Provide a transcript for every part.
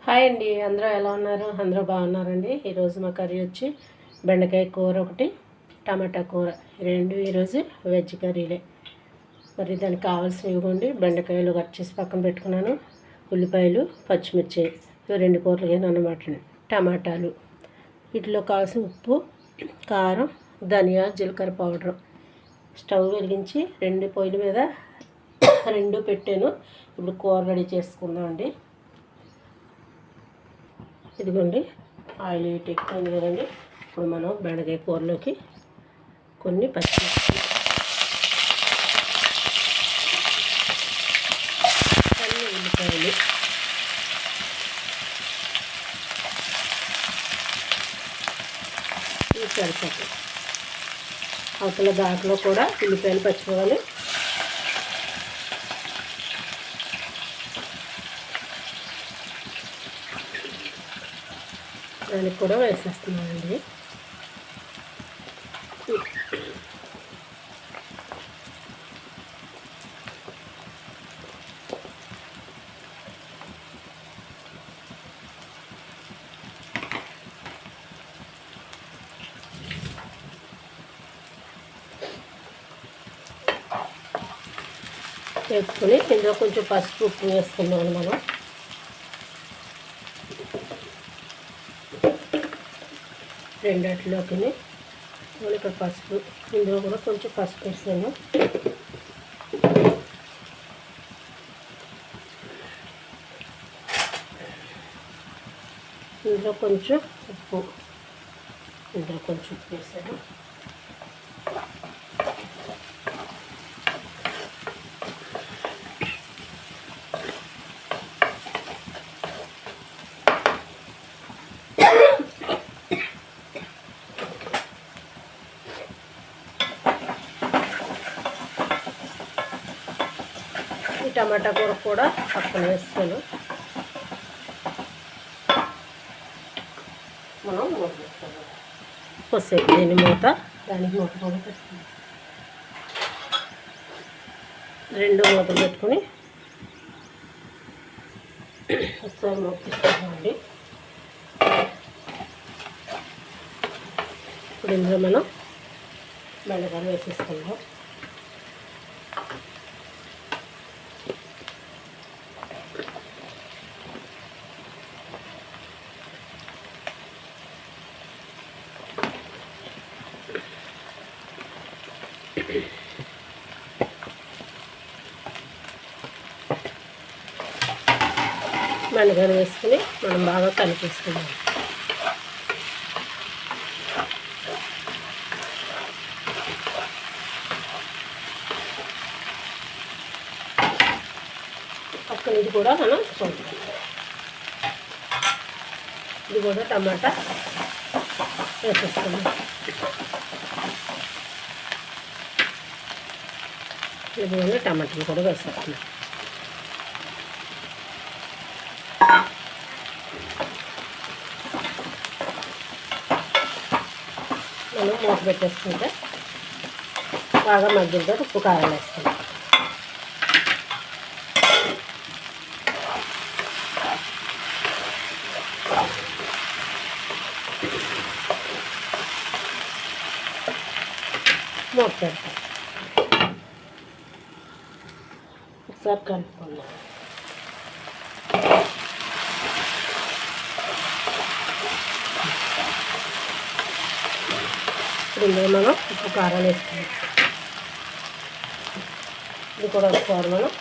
Hi అండి, అందరూ ఎలా ఉన్నారు? అందరూ బాగున్నారండి. ఈరోజు మా కర్రీ వచ్చి బెండకాయ కూర ఒకటి, టమాటా కూర, రెండు ఈరోజు వెజ్ కర్రీలే. మరి దానికి కావాల్సినవి ఇవ్వండి. బెండకాయలు కట్ చేసి పక్కన పెట్టుకున్నాను, ఉల్లిపాయలు, పచ్చిమిర్చి, రెండు కూరలు అన్నమాట. టమాటాలు, వీటిలో కావాల్సిన ఉప్పు, కారం, ధనియా, జీలకర్ర పౌడరు. స్టవ్ వెలిగించి రెండు పొయ్యిల మీద రెండు పెట్టాను. ఇప్పుడు కూర రెడీ చేసుకుందామండి. ఇదిగోండి, ఆయిల్ హీట్ ఎక్కువైంది కదండి. ఇప్పుడు మనం బెండకాయ కూరలోకి కొన్ని పచ్చిమిర్చి, కొన్ని ఉల్లిపాయలు, ఇవి సరిపోతాయి. అవతల దాంట్లో కూడా ఉల్లిపాయలు పచ్చిపోవాలి. దానికి కూడా వేసేస్తున్నానండి. వేసుకొని ఇందులో కొంచెం పసుపు, ఉప్పు వేసుకున్నాను మనం. రెండిట్లోకి ఇక్కడ పసుపు, ఇందులో కూడా కొంచెం పసుపు వేసాను. ఇందులో కొంచెం ఉప్పు, ఇందులో కొంచెం ఉప్పు వేసాను. టమాటా కూర కూడా పక్కన వేస్తాను. మనం మూత పెట్టుకోవాలి. కొద్దిసేపు దీన్ని దానికి మూత కూడా పెట్టుకుందాం. రెండు మూతలు పెట్టుకొని ఒకసారి మూత తీసుకుందామండి. ఇప్పుడు ఇందులో మనం బెండకాయలు వేసేసుకుందాం. బెండకాయలు వేసుకుని మనం బాగా కలిపేసుకుందాం. పక్కన ఇది కూడా మనం చూద్దాం. ఇది కూడా టమాటా వేసేసుకుందాం. ఇది టమాటాలు కూడా వేసేస్తున్నాం. మనం మూత పెట్టేసుకుంటే బాగా మగ్గిన ఉప్పు, కారం వేస్తాం. మూత పెడతాం. ఒకసారి కలుపుకుందాం. ఇప్పుడు ఇందులో మనం ఉప్పు, కారం వేసుకుందాం. ఇది కూడా ఒకసారి మనం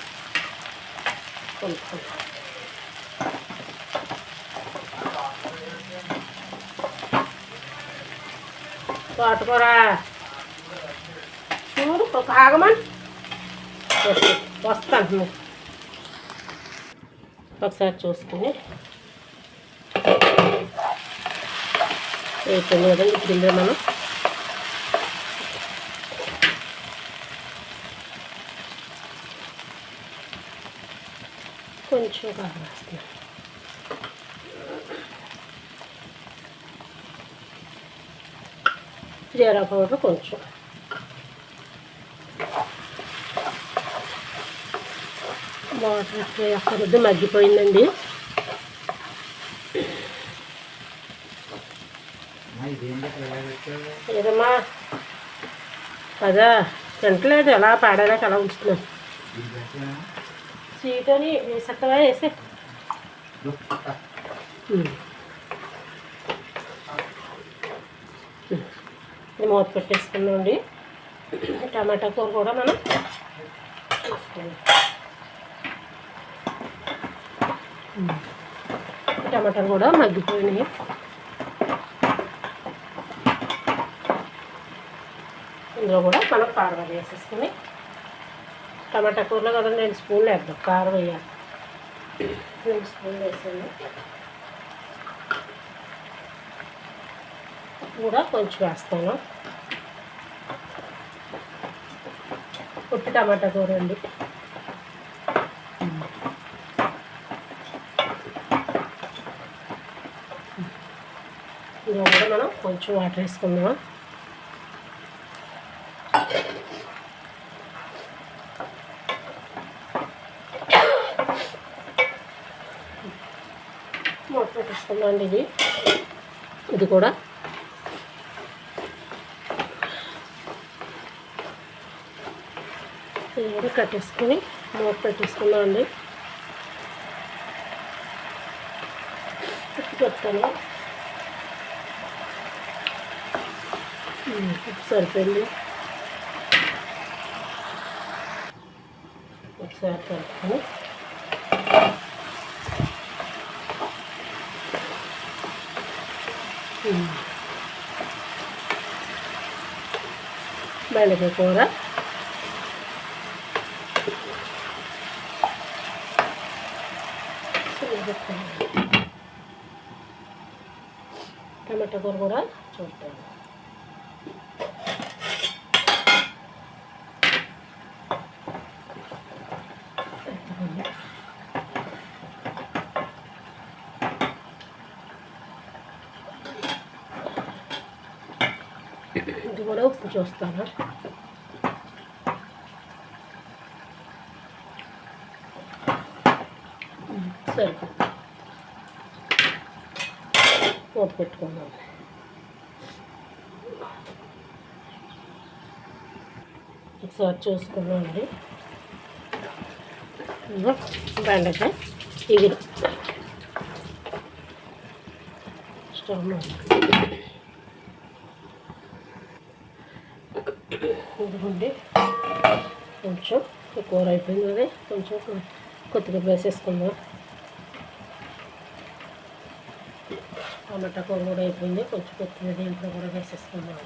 కలుపుకుందాం. తోటకూర చూడు, ఒక ఆగమని వస్తాను. ఒకసారి చూసుకుని వేస్తుంది కదండి. ఇప్పుడు ఇందులో మనం కొంచెం కారం వేస్తున్నాం. జీరా పౌడర్ కొంచెం, వాటర్ అక్కడొద్దు మగ్గిపోయిందండి. ఏదమ్మా అదా తింటలేదు, ఎలా పాడేదాకా అలా ఉంచుతున్నాను. స్వీట్ అని వేసక్కగా వేసే మూత పెట్టేసుకుందామండి. టమాటా కూర కూడా మనం టమాటాలు కూడా మగ్గిపోయినాయి. ఇందులో కూడా మనం కారం వేసేసుకుని, టమాటా కూరలో కదా 2 స్పూన్లు వేద్దాం. కారం వేయాలి, 2 స్పూన్లు వేసాను. కూడా కొంచెం వేస్తాను. ఉప్పు టమాటా కూర అండి. ఇందులో కూడా మనం కొంచెం వాటర్ వేసుకుందాం. మూత పెట్టేసుకుందాం అండి. ఇది కూడా కట్టేసుకొని మూత పెట్టేసుకుందాం అండి. చెప్తాను సరిపోయింది. ఒకసారి కలుపుకొని బెండకాయ కూర టమాటా కూర కూడా చూద్దాం. ఇది కూడా ఉప్పు చూస్తాను. సరే మూత పెట్టుకుందాం. ఒకసారి చూసుకుందాం అండి. బెండకాయ ఇగురు స్టవ్ ఇదిగోండి. కొంచెం కూర అయిపోయింది కదా, కొంచెం కొత్తిమీర వేసేసుకుందాం. టమాటా కూర కూడా అయిపోయింది, కొంచెం కొత్తిమీర దీంట్లో కూడా వేసేసుకుందాం.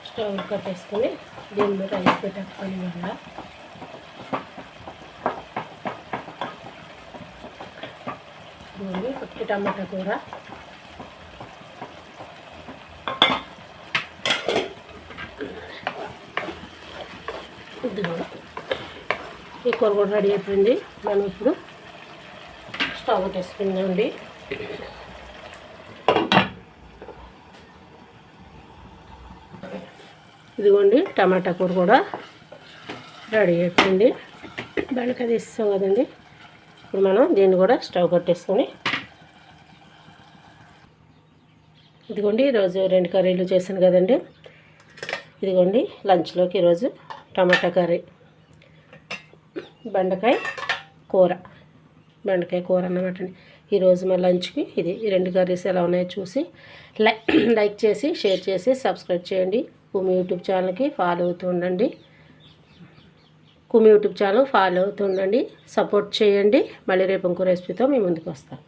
స్టవ్ కట్టేసుకొని దీని మీద రైస్ పెట్టేసుకొని వల్ల కొట్టి టమాటా కూర ఇది కూడా ఈ కూర కూడా రెడీ అయిపోయింది. మనం ఇప్పుడు స్టవ్ కట్టేసుకుందామండి. ఇదిగోండి టమాటా కూర కూడా రెడీ అయిపోయింది. బెండకాయ తీస్తాం కదండి, ఇప్పుడు మనం దీన్ని కూడా స్టవ్ కట్టేసుకొని ఇదిగోండి ఈరోజు 2 కర్రీలు చేశాను కదండి. ఇదిగోండి లంచ్లోకి ఈరోజు టమాటా కర్రీ, బెండకాయ కూర అన్నమాట అండి. ఈరోజు మా లంచ్కి ఇది. ఈ 2 కర్రీస్ ఎలా ఉన్నాయో చూసి లైక్ చేసి షేర్ చేసి సబ్స్క్రైబ్ చేయండి. కుమి యూట్యూబ్ ఛానల్కి ఫాలో అవుతూ ఉండండి. కుమి యూట్యూబ్ ఛానల్ ఫాలో అవుతూ ఉండండి, సపోర్ట్ చేయండి. మళ్ళీ రేపు ఇంకో రెసిపీతో మీ ముందుకు వస్తాను.